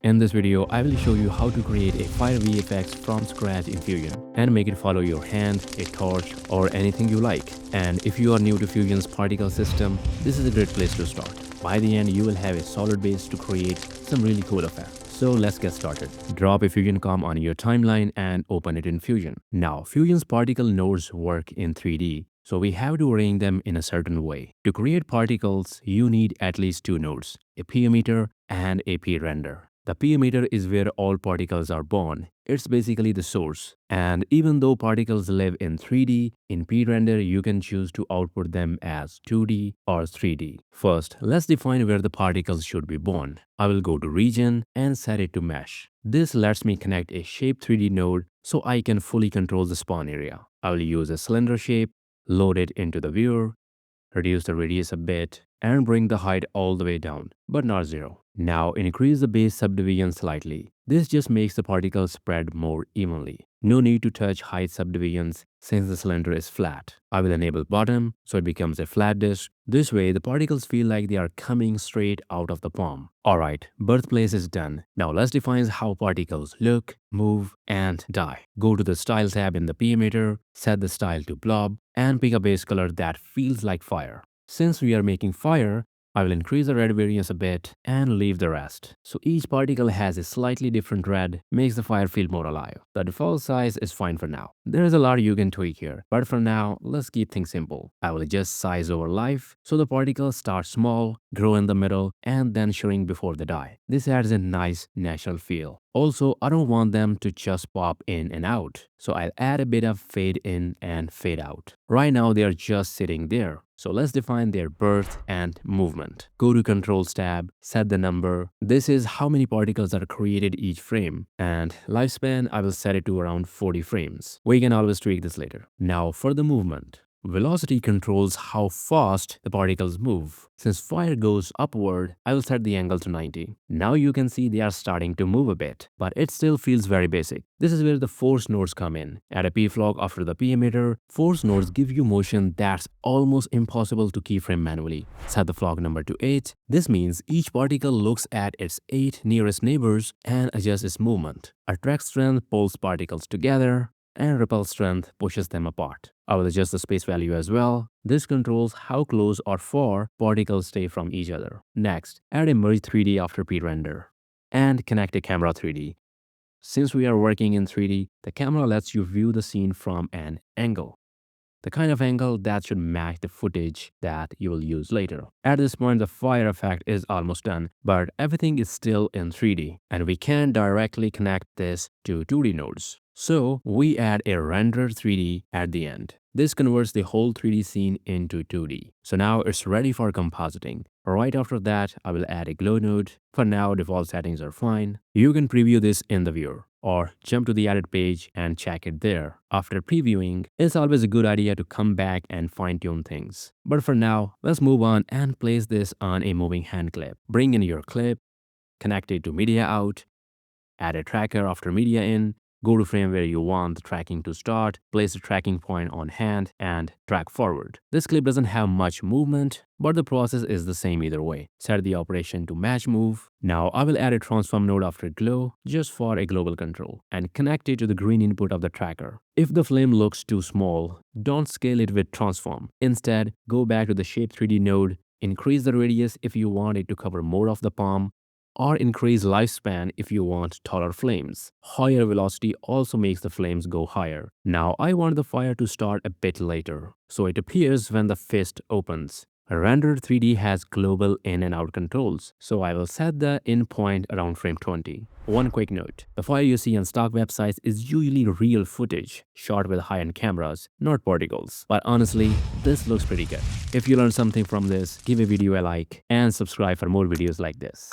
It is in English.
In this video, I will show you how to create a fire VFX from scratch in Fusion and make it follow your hand, a torch, or anything you like. And if you are new to Fusion's particle system, this is a great place to start. By the end, you will have a solid base to create some really cool effects. So let's get started. Drop a Fusion COM on your timeline and open it in Fusion. Now, Fusion's particle nodes work in 3D, so we have to arrange them in a certain way. To create particles, you need at least two nodes, a P emitter and a P render. The P emitter is where all particles are born. It's basically the source. And even though particles live in 3D, in P render you can choose to output them as 2D or 3D. First, let's define where the particles should be born. I will go to region and set it to mesh. This lets me connect a shape 3D node so I can fully control the spawn area. I will use a cylinder shape, load it into the viewer, reduce the radius a bit, and bring the height all the way down, but not zero. Now increase the base subdivision slightly. This just makes the particles spread more evenly. No need to touch height subdivisions since the cylinder is flat. I will enable bottom so it becomes a flat disk. This way the particles feel like they are coming straight out of the palm. Alright, birthplace is done. Now let's define how particles look, move, and die. Go to the style tab in the P emitter, set the style to blob, and pick a base color that feels like fire. Since we are making fire, I will increase the red variance a bit and leave the rest. So each particle has a slightly different red, makes the fire feel more alive. The default size is fine for now. There is a lot you can tweak here, but for now, let's keep things simple. I will adjust size over life, so the particles start small, grow in the middle, and then shrink before they die. This adds a nice natural feel. Also, I don't want them to just pop in and out, so I'll add a bit of fade in and fade out. Right now, they are just sitting there. So let's define their birth and movement. Go to Controls tab, set the number. This is how many particles are created each frame. And lifespan, I will set it to around 40 frames. We can always tweak this later. Now for the movement. Velocity controls how fast the particles move. Since fire goes upward, I will set the angle to 90. Now you can see they are starting to move a bit, but it still feels very basic. This is where the force nodes come in. Add a P-flock after the P emitter. Force nodes give you motion that's almost impossible to keyframe manually. Set the flock number to 8. This means each particle looks at its 8 nearest neighbors and adjusts its movement. Attract strength pulls particles together, and repel strength pushes them apart. I will adjust the space value as well. This controls how close or far particles stay from each other. Next, add a merge 3D after P-render and connect a camera 3D. Since we are working in 3D, the camera lets you view the scene from an angle. The kind of angle that should match the footage that you will use later. At this point, the fire effect is almost done, but everything is still in 3D, and we can directly connect this to 2D nodes. So we add a render 3D at the end. This converts the whole 3D scene into 2D. So now it's ready for compositing. Right after that, I will add a glow node. For now, default settings are fine. You can preview this in the viewer or jump to the edit page and check it there. After previewing, it's always a good idea to come back and fine-tune things. But for now, let's move on and place this on a moving hand clip. Bring in your clip, connect it to media out, add a tracker after media in, go to frame where you want the tracking to start, place the tracking point on hand, and track forward. This clip doesn't have much movement, but the process is the same either way. Set the operation to match move. Now I will add a transform node after glow, just for a global control, and connect it to the green input of the tracker. If the flame looks too small, don't scale it with transform. Instead, go back to the shape 3D node, increase the radius if you want it to cover more of the palm, or increase lifespan if you want taller flames. Higher velocity also makes the flames go higher. Now I want the fire to start a bit later, so it appears when the fist opens. Rendered 3D has global in and out controls, so I will set the in point around frame 20. One quick note, the fire you see on stock websites is usually real footage, shot with high-end cameras, not particles. But honestly, this looks pretty good. If you learned something from this, give a video a like and subscribe for more videos like this.